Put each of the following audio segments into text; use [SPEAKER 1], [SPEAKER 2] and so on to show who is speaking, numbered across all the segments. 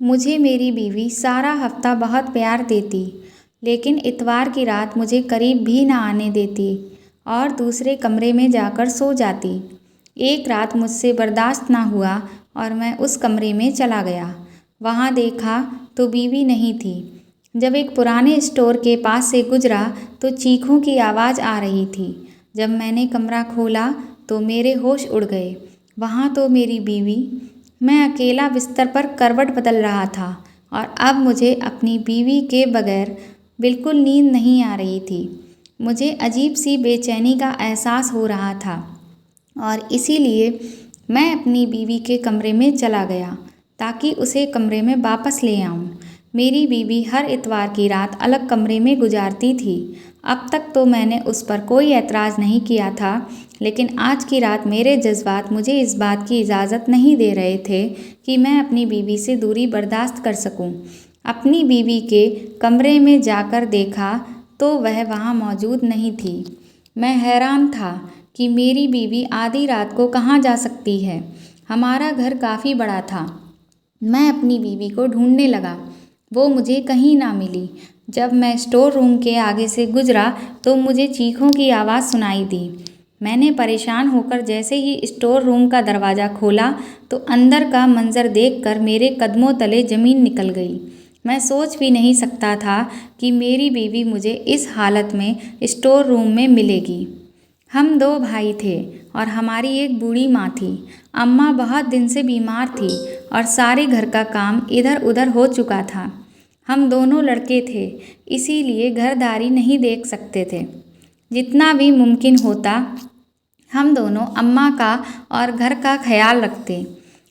[SPEAKER 1] मुझे मेरी बीवी सारा हफ्ता बहुत प्यार देती, लेकिन इतवार की रात मुझे करीब भी न आने देती और दूसरे कमरे में जाकर सो जाती। एक रात मुझसे बर्दाश्त न हुआ और मैं उस कमरे में चला गया। वहाँ देखा तो बीवी नहीं थी। जब एक पुराने स्टोर के पास से गुजरा तो चीखों की आवाज़ आ रही थी। जब मैंने कमरा खोला तो मेरे होश उड़ गए। वहाँ तो मेरी बीवी, मैं अकेला बिस्तर पर करवट बदल रहा था और अब मुझे अपनी बीवी के बगैर बिल्कुल नींद नहीं आ रही थी। मुझे अजीब सी बेचैनी का एहसास हो रहा था और इसीलिए मैं अपनी बीवी के कमरे में चला गया ताकि उसे कमरे में वापस ले आऊं। मेरी बीवी हर इतवार की रात अलग कमरे में गुजारती थी। अब तक तो मैंने उस पर कोई ऐतराज़ नहीं किया था, लेकिन आज की रात मेरे जज्बात मुझे इस बात की इजाज़त नहीं दे रहे थे कि मैं अपनी बीवी से दूरी बर्दाश्त कर सकूं। अपनी बीवी के कमरे में जाकर देखा तो वह वहां मौजूद नहीं थी। मैं हैरान था कि मेरी बीवी आधी रात को कहाँ जा सकती है। हमारा घर काफ़ी बड़ा था। मैं अपनी बीवी को ढूंढने लगा, वो मुझे कहीं ना मिली। जब मैं स्टोर रूम के आगे से गुजरा तो मुझे चीखों की आवाज़ सुनाई दी। मैंने परेशान होकर जैसे ही स्टोर रूम का दरवाज़ा खोला तो अंदर का मंजर देखकर मेरे कदमों तले ज़मीन निकल गई। मैं सोच भी नहीं सकता था कि मेरी बीवी मुझे इस हालत में स्टोर रूम में मिलेगी। हम दो भाई थे और हमारी एक बूढ़ी माँ थी। अम्मा बहुत दिन से बीमार थी और सारे घर का काम इधर उधर हो चुका था। हम दोनों लड़के थे, इसीलिए घरदारी नहीं देख सकते थे। जितना भी मुमकिन होता हम दोनों अम्मा का और घर का ख्याल रखते,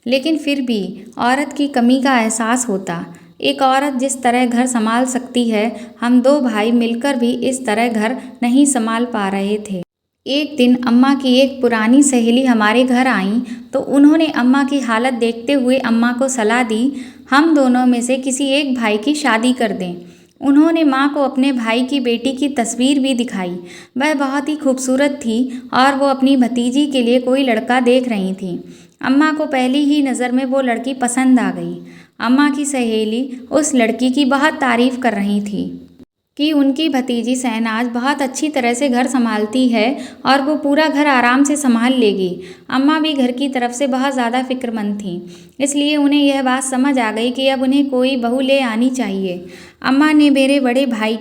[SPEAKER 1] लेकिन फिर भी औरत की कमी का एहसास होता। एक औरत जिस तरह घर संभाल सकती है, हम दो भाई मिलकर भी इस तरह घर नहीं संभाल पा रहे थे। एक दिन अम्मा की एक पुरानी सहेली हमारे घर आईं तो उन्होंने अम्मा की हालत देखते हुए अम्मा को सलाह दी, हम दोनों में से किसी एक भाई की शादी कर दें। उन्होंने माँ को अपने भाई की बेटी की तस्वीर भी दिखाई। वह बहुत ही खूबसूरत थी और वो अपनी भतीजी के लिए कोई लड़का देख रही थी। अम्मा को पहली ही नज़र में वो लड़की पसंद आ गई। अम्मा की सहेली उस लड़की की बहुत तारीफ़ कर रही थी कि उनकी भतीजी शहनाज बहुत अच्छी तरह से घर संभालती है और वो पूरा घर आराम से संभाल लेगी। अम्मा भी घर की तरफ से बहुत ज़्यादा फिक्रमंद थीं, इसलिए उन्हें यह बात समझ आ गई कि अब उन्हें कोई बहू ले आनी चाहिए। अम्मा ने मेरे बड़े भाई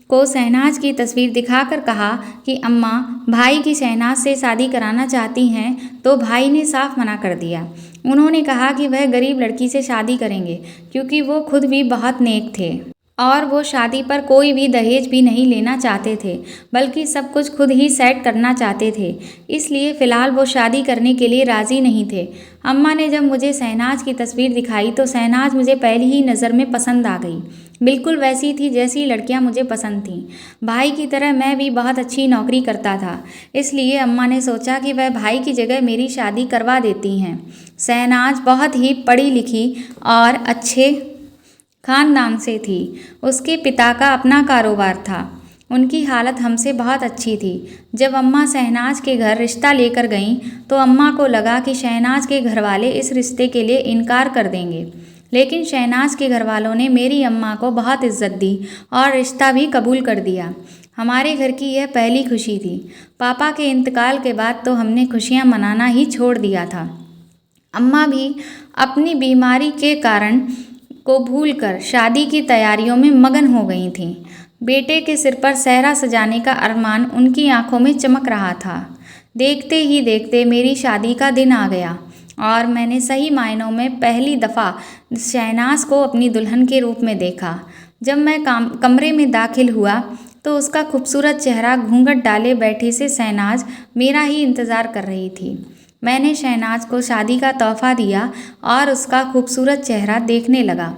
[SPEAKER 1] को शहनाज की तस्वीर दिखाकर कहा कि अम्मा, भाई की शहनाज से शादी कराना चाहती हैं, तो भाई ने साफ मना कर दिया। उन्होंने कहा कि वह गरीब लड़की से शादी करेंगे क्योंकि वो खुद भी बहुत नेक थे और वो शादी पर कोई भी दहेज भी नहीं लेना चाहते थे, बल्कि सब कुछ खुद ही सेट करना चाहते थे। इसलिए फ़िलहाल वो शादी करने के लिए राज़ी नहीं थे। अम्मा ने जब मुझे शहनाज की तस्वीर दिखाई तो शहनाज मुझे पहली ही नज़र में पसंद आ गई। बिल्कुल वैसी थी जैसी लड़कियां मुझे पसंद थीं। भाई की तरह मैं भी बहुत अच्छी नौकरी करता था, इसलिए अम्मा ने सोचा कि वह भाई की जगह मेरी शादी करवा देती हैं। शहनाज बहुत ही पढ़ी लिखी और अच्छे खानदान से थी। उसके पिता का अपना कारोबार था। उनकी हालत हमसे बहुत अच्छी थी। जब अम्मा शहनाज के घर रिश्ता लेकर गईं तो अम्मा को लगा कि शहनाज के घरवाले इस रिश्ते के लिए इनकार कर देंगे, लेकिन शहनाज के घरवालों ने मेरी अम्मा को बहुत इज्जत दी और रिश्ता भी कबूल कर दिया। हमारे घर की यह पहली खुशी थी। पापा के इंतकाल के बाद तो हमने खुशियां मनाना ही छोड़ दिया था। अम्मा भी अपनी बीमारी के कारण को भूलकर शादी की तैयारियों में मगन हो गई थीं। बेटे के सिर पर सेहरा सजाने का अरमान उनकी आंखों में चमक रहा था। देखते ही देखते मेरी शादी का दिन आ गया और मैंने सही मायनों में पहली दफ़ा शहनाज को अपनी दुल्हन के रूप में देखा। जब मैं कमरे में दाखिल हुआ तो उसका खूबसूरत चेहरा घूंघट डाले बैठी से शहनाज मेरा ही इंतज़ार कर रही थी। मैंने शहनाज को शादी का तोहफा दिया और उसका खूबसूरत चेहरा देखने लगा।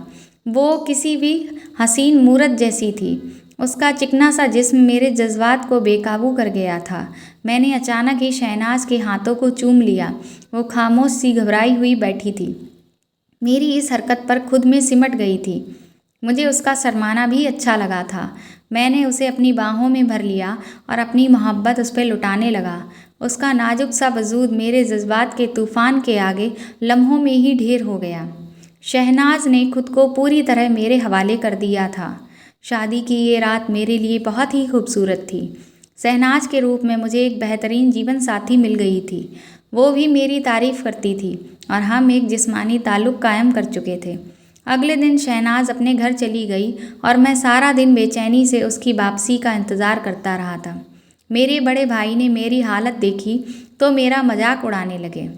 [SPEAKER 1] वो किसी भी हसीन मूरत जैसी थी। उसका चिकना सा जिस्म मेरे जज्बात को बेकाबू कर गया था। मैंने अचानक ही शहनाज के हाथों को चूम लिया। वो खामोश सी घबराई हुई बैठी थी, मेरी इस हरकत पर खुद में सिमट गई थी। मुझे उसका शर्माना भी अच्छा लगा था। मैंने उसे अपनी बाहों में भर लिया और अपनी मोहब्बत उस पर लुटाने लगा। उसका नाजुक सा वजूद मेरे जज्बात के तूफान के आगे लम्हों में ही ढेर हो गया। शहनाज ने खुद को पूरी तरह मेरे हवाले कर दिया था। शादी की ये रात मेरे लिए बहुत ही खूबसूरत थी। शहनाज के रूप में मुझे एक बेहतरीन जीवन साथी मिल गई थी। वो भी मेरी तारीफ़ करती थी और हम एक जिस्मानी ताल्लुक़ कायम कर चुके थे। अगले दिन शहनाज अपने घर चली गई और मैं सारा दिन बेचैनी से उसकी वापसी का इंतज़ार करता रहा था। मेरे बड़े भाई ने मेरी हालत देखी तो मेरा मजाक उड़ाने लगे।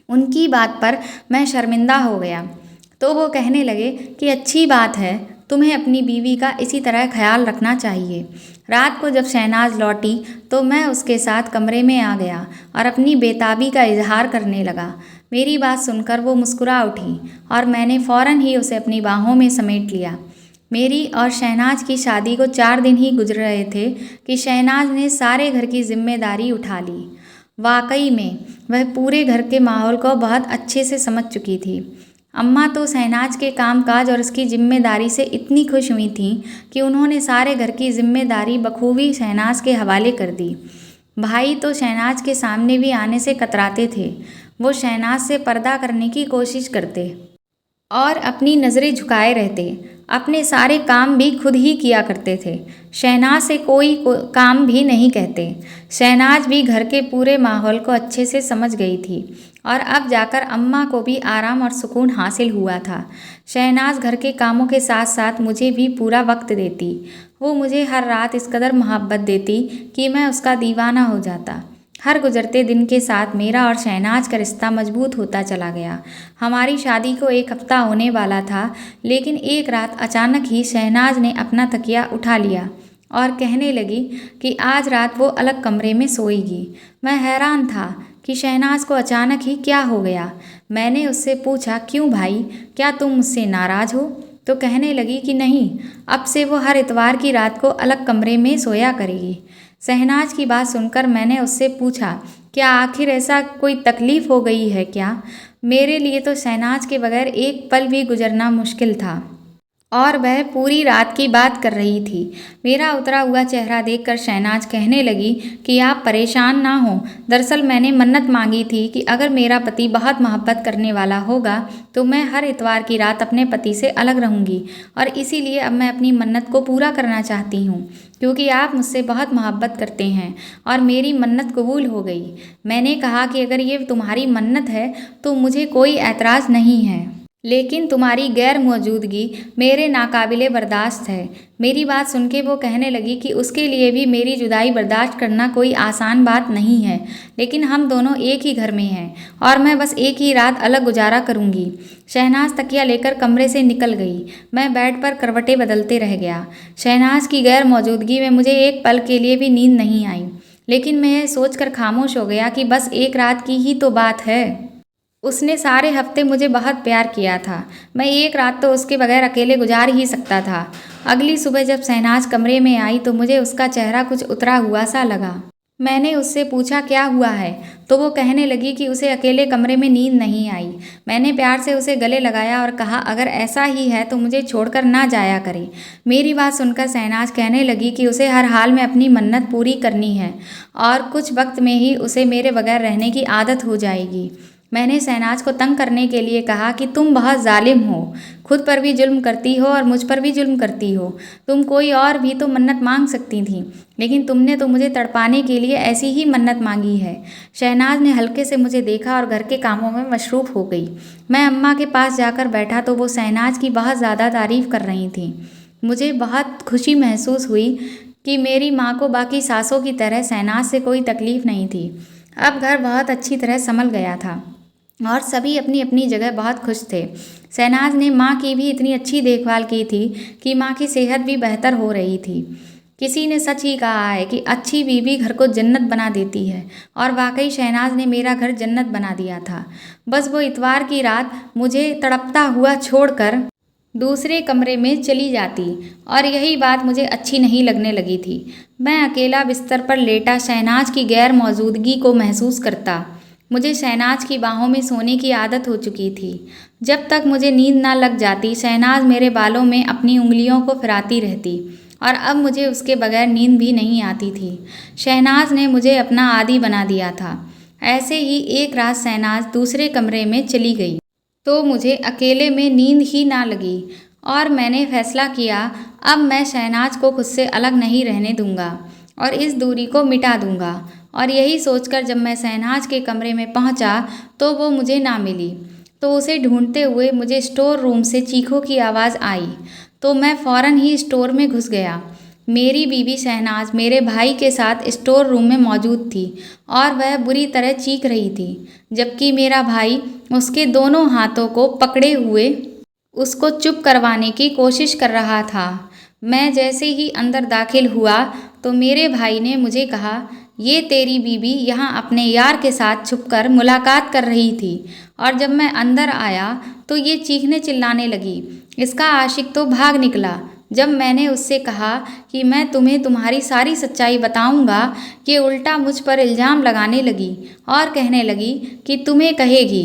[SPEAKER 1] उनकी बात पर मैं शर्मिंदा हो गया तो वो कहने लगे कि अच्छी बात है, तुम्हें अपनी बीवी का इसी तरह ख्याल रखना चाहिए। रात को जब शहनाज लौटी तो मैं उसके साथ कमरे में आ गया और अपनी बेताबी का इजहार करने लगा। मेरी बात सुनकर वो मुस्कुरा उठी और मैंने फ़ौरन ही उसे अपनी बाहों में समेट लिया। मेरी और शहनाज की शादी को 4 दिन ही गुजर रहे थे कि शहनाज ने सारे घर की जिम्मेदारी उठा ली। वाकई में वह पूरे घर के माहौल को बहुत अच्छे से समझ चुकी थी। अम्मा तो शहनाज के कामकाज और उसकी जिम्मेदारी से इतनी खुश हुई थीं कि उन्होंने सारे घर की जिम्मेदारी बखूबी शहनाज के हवाले कर दी। भाई तो शहनाज के सामने भी आने से कतराते थे। वो शहनाज से पर्दा करने की कोशिश करते और अपनी नज़रें झुकाए रहते। अपने सारे काम भी खुद ही किया करते थे। शहनाज से कोई काम भी नहीं कहते। शहनाज भी घर के पूरे माहौल को अच्छे से समझ गई थी और अब जाकर अम्मा को भी आराम और सुकून हासिल हुआ था। शहनाज घर के कामों के साथ साथ मुझे भी पूरा वक्त देती। वो मुझे हर रात इस कदर मोहब्बत देती कि मैं उसका दीवाना हो जाता। हर गुजरते दिन के साथ मेरा और शहनाज का रिश्ता मजबूत होता चला गया। हमारी शादी को 1 हफ्ता होने वाला था, लेकिन एक रात अचानक ही शहनाज ने अपना तकिया उठा लिया और कहने लगी कि आज रात वो अलग कमरे में सोएगी। मैं हैरान था कि शहनाज को अचानक ही क्या हो गया। मैंने उससे पूछा, क्यों भाई, क्या तुम मुझसे नाराज़ हो? तो कहने लगी कि नहीं, अब से वो हर इतवार की रात को अलग कमरे में सोया करेगी। शहनाज की बात सुनकर मैंने उससे पूछा, क्या आखिर ऐसा कोई तकलीफ़ हो गई है क्या? मेरे लिए तो शहनाज के बगैर एक पल भी गुजरना मुश्किल था और वह पूरी रात की बात कर रही थी। मेरा उतरा हुआ चेहरा देखकर शहनाज कहने लगी कि आप परेशान ना हो। दरअसल मैंने मन्नत मांगी थी कि अगर मेरा पति बहुत मोहब्बत करने वाला होगा तो मैं हर इतवार की रात अपने पति से अलग रहूंगी और इसीलिए अब मैं अपनी मन्नत को पूरा करना चाहती हूँ, क्योंकि आप मुझसे बहुत मोहब्बत करते हैं और मेरी मन्नत कबूल हो गई। मैंने कहा कि अगर ये तुम्हारी मन्नत है तो मुझे कोई ऐतराज़ नहीं है, लेकिन तुम्हारी गैर मौजूदगी मेरे नाकाबिले बर्दाश्त है। मेरी बात सुन के वो कहने लगी कि उसके लिए भी मेरी जुदाई बर्दाश्त करना कोई आसान बात नहीं है, लेकिन हम दोनों एक ही घर में हैं और मैं बस एक ही रात अलग गुजारा करूंगी। शहनाज तकिया लेकर कमरे से निकल गई। मैं बेड पर करवटें बदलते रह गया। शहनाज की गैर मौजूदगी में मुझे एक पल के लिए भी नींद नहीं आई, लेकिन मैं यह सोचकर खामोश हो गया कि बस एक रात की ही तो बात है। उसने सारे हफ्ते मुझे बहुत प्यार किया था। मैं एक रात तो उसके बगैर अकेले गुजार ही सकता था। अगली सुबह जब शहनाज कमरे में आई तो मुझे उसका चेहरा कुछ उतरा हुआ सा लगा। मैंने उससे पूछा क्या हुआ है, तो वो कहने लगी कि उसे अकेले कमरे में नींद नहीं आई। मैंने प्यार से उसे गले लगाया और कहा, अगर ऐसा ही है तो मुझे छोड़कर ना जाया करे। मेरी बात सुनकर शहनाज कहने लगी कि उसे हर हाल में अपनी मन्नत पूरी करनी है और कुछ वक्त में ही उसे मेरे बगैर रहने की आदत हो जाएगी। मैंने शहनाज को तंग करने के लिए कहा कि तुम बहुत जालिम हो, खुद पर भी जुल्म करती हो और मुझ पर भी जुल्म करती हो। तुम कोई और भी तो मन्नत मांग सकती थी, लेकिन तुमने तो मुझे तड़पाने के लिए ऐसी ही मन्नत मांगी है। शहनाज ने हल्के से मुझे देखा और घर के कामों में मशरूफ़ हो गई। मैं अम्मा के पास जाकर बैठा तो वो शहनाज की बहुत ज़्यादा तारीफ़ कर रही थी। मुझे बहुत खुशी महसूस हुई कि मेरी माँ को बाकी सासों की तरह शहनाज से कोई तकलीफ़ नहीं थी। अब घर बहुत अच्छी तरह संभल गया था और सभी अपनी अपनी जगह बहुत खुश थे। शहनाज ने माँ की भी इतनी अच्छी देखभाल की थी कि माँ की सेहत भी बेहतर हो रही थी। किसी ने सच ही कहा है कि अच्छी बीवी घर को जन्नत बना देती है, और वाकई शहनाज ने मेरा घर जन्नत बना दिया था। बस वो इतवार की रात मुझे तड़पता हुआ छोड़कर दूसरे कमरे में चली जाती और यही बात मुझे अच्छी नहीं लगने लगी थी। मैं अकेला बिस्तर पर लेटा शहनाज की गैर मौजूदगी को महसूस करता। मुझे शहनाज की बाहों में सोने की आदत हो चुकी थी। जब तक मुझे नींद ना लग जाती शहनाज मेरे बालों में अपनी उंगलियों को फिराती रहती और अब मुझे उसके बगैर नींद भी नहीं आती थी। शहनाज ने मुझे अपना आदी बना दिया था। ऐसे ही एक रात शहनाज दूसरे कमरे में चली गई। तो मुझे अकेले में नींद ही ना लगी और मैंने फैसला किया अब मैं शहनाज को खुद से अलग नहीं रहने दूंगा और इस दूरी को मिटा दूंगा। और यही सोचकर जब मैं शहनाज के कमरे में पहुंचा तो वो मुझे ना मिली। तो उसे ढूंढते हुए मुझे स्टोर रूम से चीखों की आवाज़ आई। तो मैं फ़ौरन ही स्टोर में घुस गया। मेरी बीवी शहनाज मेरे भाई के साथ स्टोर रूम में मौजूद थी और वह बुरी तरह चीख रही थी, जबकि मेरा भाई उसके दोनों हाथों को पकड़े हुए उसको चुप करवाने की कोशिश कर रहा था। मैं जैसे ही अंदर दाखिल हुआ तो मेरे भाई ने मुझे कहा, ये तेरी बीवी यहाँ अपने यार के साथ छुपकर मुलाकात कर रही थी। और जब मैं अंदर आया तो ये चीखने चिल्लाने लगी। इसका आशिक तो भाग निकला। जब मैंने उससे कहा कि मैं तुम्हें तुम्हारी सारी सच्चाई बताऊंगा, ये उल्टा मुझ पर इल्ज़ाम लगाने लगी और कहने लगी कि तुम्हें कहेगी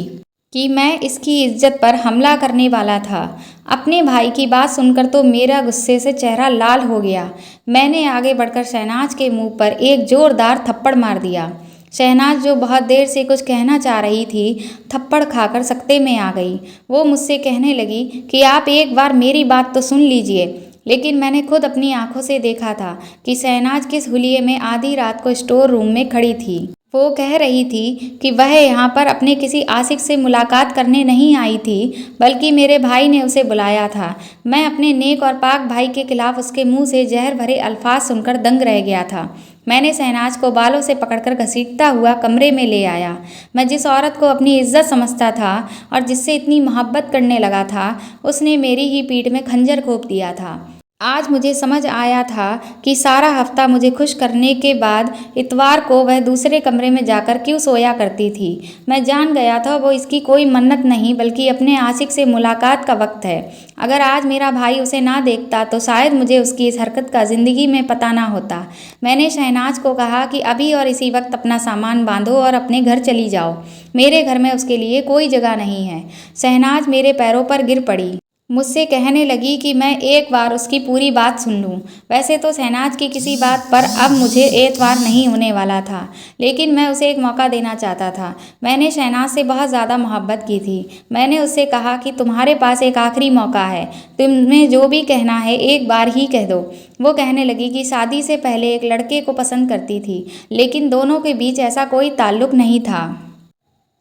[SPEAKER 1] कि मैं इसकी इज्जत पर हमला करने वाला था। अपने भाई की बात सुनकर तो मेरा गुस्से से चेहरा लाल हो गया। मैंने आगे बढ़कर शहनाज के मुंह पर एक जोरदार थप्पड़ मार दिया। शहनाज जो बहुत देर से कुछ कहना चाह रही थी, थप्पड़ खाकर सकते में आ गई। वो मुझसे कहने लगी कि आप एक बार मेरी बात तो सुन लीजिए। लेकिन मैंने खुद अपनी आंखों से देखा था कि शहनाज किस हुलिये में आधी रात को स्टोर रूम में खड़ी थी। वो कह रही थी कि वह यहाँ पर अपने किसी आशिक से मुलाकात करने नहीं आई थी, बल्कि मेरे भाई ने उसे बुलाया था। मैं अपने नेक और पाक भाई के खिलाफ उसके मुंह से जहर भरे अल्फाज सुनकर दंग रह गया था। मैंने शहनाज को बालों से पकड़कर घसीटता हुआ कमरे में ले आया। मैं जिस औरत को अपनी इज्जत समझता था और जिससे इतनी मोहब्बत करने लगा था, उसने मेरी ही पीठ में खंजर घोंप दिया था। आज मुझे समझ आया था कि सारा हफ्ता मुझे खुश करने के बाद इतवार को वह दूसरे कमरे में जाकर क्यों सोया करती थी। मैं जान गया था वो इसकी कोई मन्नत नहीं बल्कि अपने आशिक से मुलाकात का वक्त है। अगर आज मेरा भाई उसे ना देखता तो शायद मुझे उसकी इस हरकत का ज़िंदगी में पता ना होता। मैंने शहनाज को कहा कि अभी और इसी वक्त अपना सामान बांधो और अपने घर चली जाओ। मेरे घर में उसके लिए कोई जगह नहीं है। शहनाज मेरे पैरों पर गिर पड़ी। मुझसे कहने लगी कि मैं एक बार उसकी पूरी बात सुन लूं। वैसे तो शहनाज की किसी बात पर अब मुझे एतबार नहीं होने वाला था, लेकिन मैं उसे एक मौका देना चाहता था। मैंने शहनाज से बहुत ज़्यादा मोहब्बत की थी। मैंने उससे कहा कि तुम्हारे पास एक आखिरी मौका है, तुम्हें जो भी कहना है एक बार ही कह दो। वो कहने लगी कि शादी से पहले एक लड़के को पसंद करती थी, लेकिन दोनों के बीच ऐसा कोई ताल्लुक नहीं था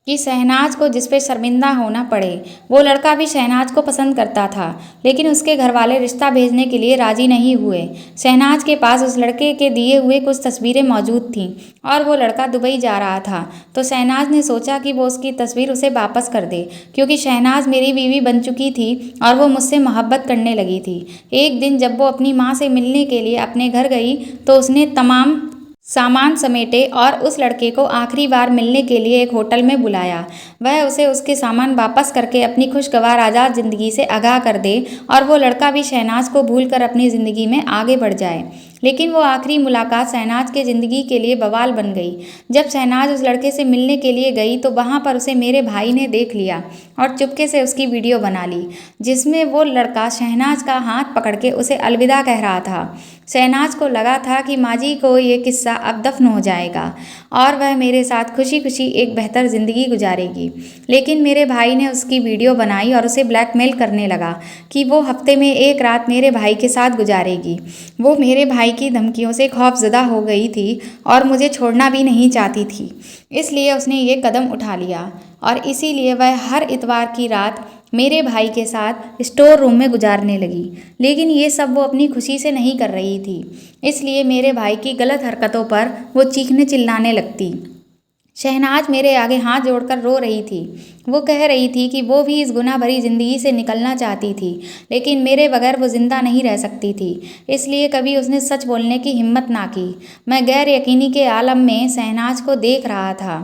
[SPEAKER 1] कि शहनाज को जिस पे शर्मिंदा होना पड़े। वो लड़का भी शहनाज को पसंद करता था, लेकिन उसके घर वाले रिश्ता भेजने के लिए राजी नहीं हुए। शहनाज के पास उस लड़के के दिए हुए कुछ तस्वीरें मौजूद थीं और वो लड़का दुबई जा रहा था। तो शहनाज ने सोचा कि वो उसकी तस्वीर उसे वापस कर दे, क्योंकि शहनाज मेरी बीवी बन चुकी थी और वो मुझसे मोहब्बत करने लगी थी। एक दिन जब वो अपनी माँ से मिलने के लिए अपने घर गई तो उसने तमाम सामान समेटे और उस लड़के को आखिरी बार मिलने के लिए एक होटल में बुलाया। वह उसे उसके सामान वापस करके अपनी खुशगवार आज़ाद ज़िंदगी से आगाह कर दे और वो लड़का भी शहनाज को भूलकर अपनी ज़िंदगी में आगे बढ़ जाए। लेकिन वो आखिरी मुलाकात शहनाज के ज़िंदगी के लिए बवाल बन गई। जब शहनाज उस लड़के से मिलने के लिए गई तो वहाँ पर उसे मेरे भाई ने देख लिया और चुपके से उसकी वीडियो बना ली, जिसमें वो लड़का शहनाज का हाथ पकड़ के उसे अलविदा कह रहा था। शहनाज को लगा था कि माजी को ये किस्सा अब दफन हो जाएगा और वह मेरे साथ खुशी खुशी एक बेहतर ज़िंदगी गुजारेगी। लेकिन मेरे भाई ने उसकी वीडियो बनाई और उसे ब्लैकमेल करने लगा कि वो हफ्ते में एक रात मेरे भाई के साथ गुजारेगी। वो मेरे भाई की धमकियों से खौफजदा हो गई थी और मुझे छोड़ना भी नहीं चाहती थी, इसलिए उसने ये कदम उठा लिया और इसीलिए वह हर इतवार की रात मेरे भाई के साथ स्टोर रूम में गुजारने लगी। लेकिन ये सब वो अपनी खुशी से नहीं कर रही थी, इसलिए मेरे भाई की गलत हरकतों पर वो चीखने चिल्लाने लगती। शहनाज मेरे आगे हाथ जोड़कर रो रही थी। वो कह रही थी कि वो भी इस गुनाह भरी ज़िंदगी से निकलना चाहती थी, लेकिन मेरे बगैर वो ज़िंदा नहीं रह सकती थी, इसलिए कभी उसने सच बोलने की हिम्मत ना की। मैं गैर यकीनी के आलम में शहनाज को देख रहा था।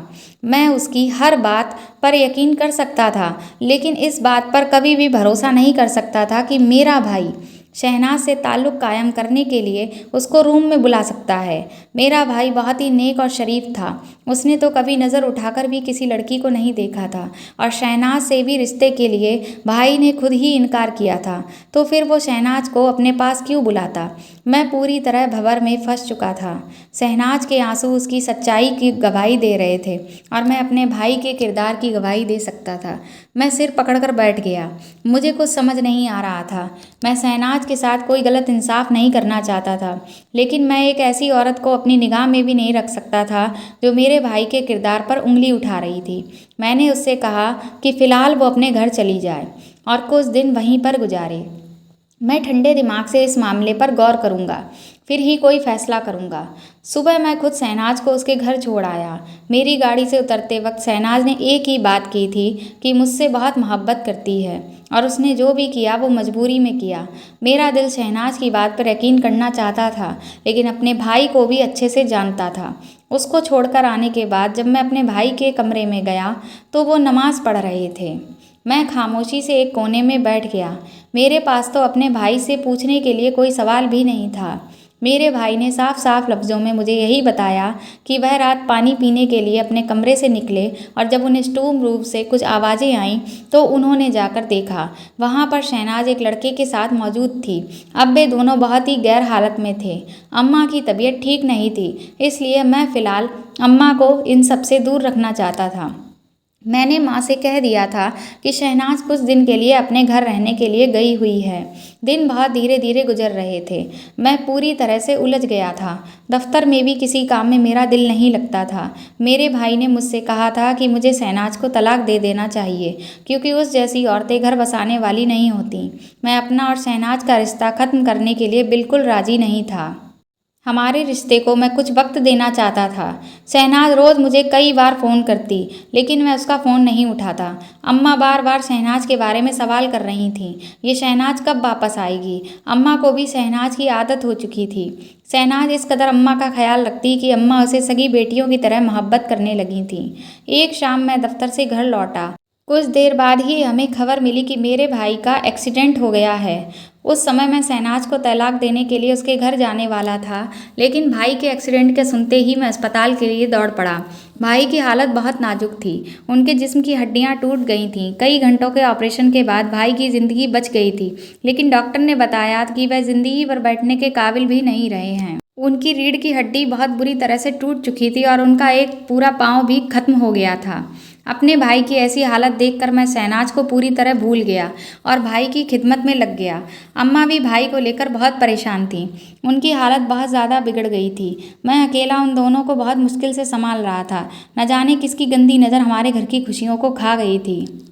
[SPEAKER 1] मैं उसकी हर बात पर यकीन कर सकता था, लेकिन इस बात पर कभी भी भरोसा नहीं कर सकता था कि मेरा भाई शहनाज से ताल्लुक़ कायम करने के लिए उसको रूम में बुला सकता है। मेरा भाई बहुत ही नेक और शरीफ था। उसने तो कभी नज़र उठाकर भी किसी लड़की को नहीं देखा था और शहनाज से भी रिश्ते के लिए भाई ने खुद ही इनकार किया था, तो फिर वो शहनाज को अपने पास क्यों बुलाता। मैं पूरी तरह भंवर में फंस चुका था। शहनाज के आंसू उसकी सच्चाई की गवाही दे रहे थे और मैं अपने भाई के किरदार की गवाही दे सकता था। मैं सिर पकड़कर बैठ गया। मुझे कुछ समझ नहीं आ रहा था। मैं शहनाज के साथ कोई गलत इंसाफ नहीं करना चाहता था, लेकिन मैं एक ऐसी औरत को अपनी निगाह में भी नहीं रख सकता था जो मेरे भाई के किरदार पर उंगली उठा रही थी। मैंने उससे कहा कि फ़िलहाल वो अपने घर चली जाए और कुछ दिन वहीं पर गुजारे। मैं ठंडे दिमाग से इस मामले पर गौर करूँगा, फिर ही कोई फैसला करूँगा। सुबह मैं खुद शहनाज को उसके घर छोड़ आया। मेरी गाड़ी से उतरते वक्त शहनाज ने एक ही बात की थी कि मुझसे बहुत मोहब्बत करती है और उसने जो भी किया वो मजबूरी में किया। मेरा दिल शहनाज की बात पर यकीन करना चाहता था, लेकिन अपने भाई को भी अच्छे से जानता था। उसको छोड़कर आने के बाद जब मैं अपने भाई के कमरे में गया तो वो नमाज़ पढ़ रहे थे। मैं खामोशी से एक कोने में बैठ गया। मेरे पास तो अपने भाई से पूछने के लिए कोई सवाल भी नहीं था। मेरे भाई ने साफ साफ लफ्ज़ों में मुझे यही बताया कि वह रात पानी पीने के लिए अपने कमरे से निकले और जब उन्हें स्टोर रूम से कुछ आवाज़ें आईं तो उन्होंने जाकर देखा। वहाँ पर शहनाज एक लड़के के साथ मौजूद थी। अब वे दोनों बहुत ही गैर हालत में थे। अम्मा की तबीयत ठीक नहीं थी, इसलिए मैं फ़िलहाल अम्मा को इन सब से दूर रखना चाहता था। मैंने माँ से कह दिया था कि शहनाज कुछ दिन के लिए अपने घर रहने के लिए गई हुई है। दिन बहुत धीरे धीरे गुजर रहे थे। मैं पूरी तरह से उलझ गया था। दफ्तर में भी किसी काम में मेरा दिल नहीं लगता था। मेरे भाई ने मुझसे कहा था कि मुझे शहनाज को तलाक दे देना चाहिए, क्योंकि उस जैसी औरतें घर बसाने वाली नहीं होती। मैं अपना और शहनाज का रिश्ता ख़त्म करने के लिए बिल्कुल राज़ी नहीं था। हमारे रिश्ते को मैं कुछ वक्त देना चाहता था। शहनाज रोज़ मुझे कई बार फ़ोन करती, लेकिन मैं उसका फ़ोन नहीं उठाता। अम्मा बार बार शहनाज के बारे में सवाल कर रही थीं। ये शहनाज कब वापस आएगी? अम्मा को भी शहनाज की आदत हो चुकी थी। शहनाज इस कदर अम्मा का ख्याल रखती कि अम्मा उसे सगी बेटियों की तरह मोहब्बत करने लगी थीं। एक शाम मैं दफ्तर से घर लौटा। कुछ देर बाद ही हमें खबर मिली कि मेरे भाई का एक्सीडेंट हो गया है। उस समय मैं शहनाज को तलाक देने के लिए उसके घर जाने वाला था, लेकिन भाई के एक्सीडेंट के सुनते ही मैं अस्पताल के लिए दौड़ पड़ा। भाई की हालत बहुत नाजुक थी। उनके जिस्म की हड्डियां टूट गई थीं। कई घंटों के ऑपरेशन के बाद भाई की ज़िंदगी बच गई थी, लेकिन डॉक्टर ने बताया कि वह ज़िंदगी भर बैठने के काबिल भी नहीं रहे हैं। उनकी रीढ़ की हड्डी बहुत बुरी तरह से टूट चुकी थी और उनका एक पूरा पाँव भी खत्म हो गया था। अपने भाई की ऐसी हालत देखकर मैं शहनाज को पूरी तरह भूल गया और भाई की खिदमत में लग गया। अम्मा भी भाई को लेकर बहुत परेशान थीं। उनकी हालत बहुत ज़्यादा बिगड़ गई थी। मैं अकेला उन दोनों को बहुत मुश्किल से संभाल रहा था। न जाने किसकी गंदी नज़र हमारे घर की खुशियों को खा गई थी।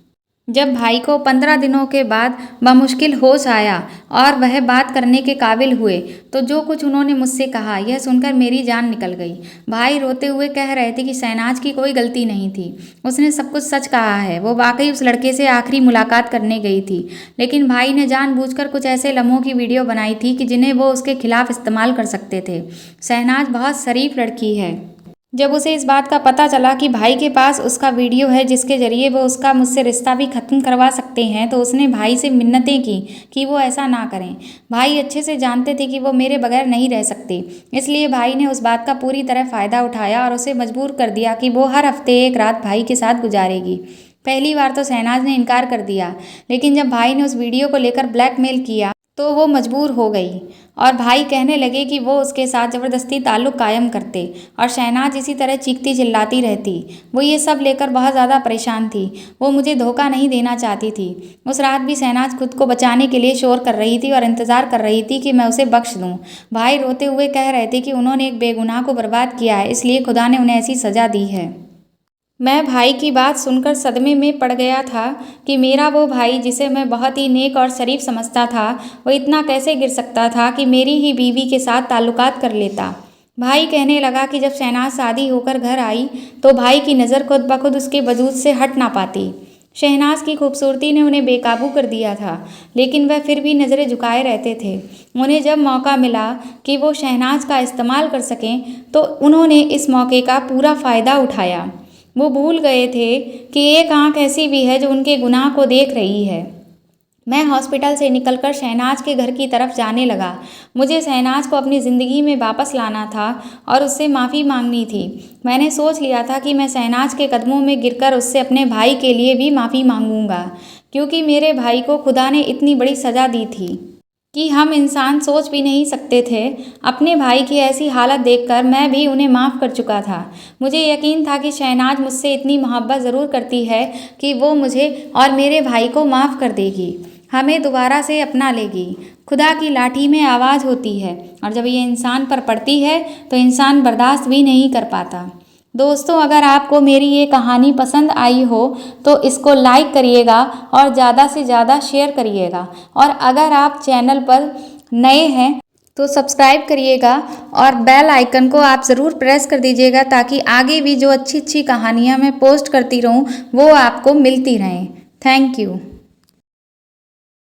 [SPEAKER 1] जब भाई को 15 दिनों के बाद बमुश्किल होश आया और वह बात करने के काबिल हुए, तो जो कुछ उन्होंने मुझसे कहा यह सुनकर मेरी जान निकल गई। भाई रोते हुए कह रहे थे कि शहनाज की कोई गलती नहीं थी, उसने सब कुछ सच कहा है। वो वाकई उस लड़के से आखिरी मुलाकात करने गई थी, लेकिन भाई ने जानबूझकर कुछ ऐसे लम्हों की वीडियो बनाई थी कि जिन्हें वो उसके खिलाफ इस्तेमाल कर सकते थे। शहनाज बहुत शरीफ लड़की है। जब उसे इस बात का पता चला कि भाई के पास उसका वीडियो है जिसके ज़रिए वो उसका मुझसे रिश्ता भी ख़त्म करवा सकते हैं, तो उसने भाई से मिन्नतें की कि वो ऐसा ना करें। भाई अच्छे से जानते थे कि वो मेरे बगैर नहीं रह सकते, इसलिए भाई ने उस बात का पूरी तरह फ़ायदा उठाया और उसे मजबूर कर दिया कि वो हर हफ्ते एक रात भाई के साथ गुजारेगी। पहली बार तो शहनाज ने इनकार कर दिया, लेकिन जब भाई ने उस वीडियो को लेकर ब्लैकमेल किया तो वो मजबूर हो गई और भाई कहने लगे कि वो उसके साथ ज़बरदस्ती ताल्लुक़ कायम करते और शहनाज इसी तरह चीखती चिल्लाती रहती। वो ये सब लेकर बहुत ज़्यादा परेशान थी। वो मुझे धोखा नहीं देना चाहती थी। उस रात भी शहनाज खुद को बचाने के लिए शोर कर रही थी और इंतज़ार कर रही थी कि मैं उसे बख्श दूँ। भाई रोते हुए कह रहे थे कि उन्होंने एक बेगुनाह को बर्बाद किया है, इसलिए खुदा ने उन्हें ऐसी सज़ा दी है। मैं भाई की बात सुनकर सदमे में पड़ गया था कि मेरा वो भाई जिसे मैं बहुत ही नेक और शरीफ समझता था, वो इतना कैसे गिर सकता था कि मेरी ही बीवी के साथ ताल्लुकात कर लेता। भाई कहने लगा कि जब शहनाज शादी होकर घर आई तो भाई की नज़र खुद ब खुद उसके वजूद से हट ना पाती। शहनाज की खूबसूरती ने उन्हें बेकाबू कर दिया था, लेकिन वह फिर भी नज़रें झुकाए रहते थे। उन्हें जब मौका मिला कि वो शहनाज का इस्तेमाल कर सकें तो उन्होंने इस मौके का पूरा फ़ायदा उठाया। वो भूल गए थे कि एक आंख ऐसी भी है जो उनके गुनाह को देख रही है। मैं हॉस्पिटल से निकलकर शहनाज के घर की तरफ जाने लगा। मुझे शहनाज को अपनी ज़िंदगी में वापस लाना था और उससे माफ़ी मांगनी थी। मैंने सोच लिया था कि मैं शहनाज के कदमों में गिरकर उससे अपने भाई के लिए भी माफ़ी मांगूंगा, क्योंकि मेरे भाई को खुदा ने इतनी बड़ी सज़ा दी थी। कि हम इंसान सोच भी नहीं सकते थे। अपने भाई की ऐसी हालत देखकर मैं भी उन्हें माफ़ कर चुका था। मुझे यकीन था कि शहनाज मुझसे इतनी मोहब्बत ज़रूर करती है कि वो मुझे और मेरे भाई को माफ़ कर देगी, हमें दोबारा से अपना लेगी। खुदा की लाठी में आवाज़ होती है और जब ये इंसान पर पड़ती है तो इंसान बर्दाश्त भी नहीं कर पाता। दोस्तों, अगर आपको मेरी ये कहानी पसंद आई हो तो इसको लाइक करिएगा और ज़्यादा से ज़्यादा शेयर करिएगा। और अगर आप चैनल पर नए हैं तो सब्सक्राइब करिएगा और बेल आइकन को आप ज़रूर प्रेस कर दीजिएगा ताकि आगे भी जो अच्छी अच्छी कहानियाँ मैं पोस्ट करती रहूँ वो आपको मिलती रहें। Thank you.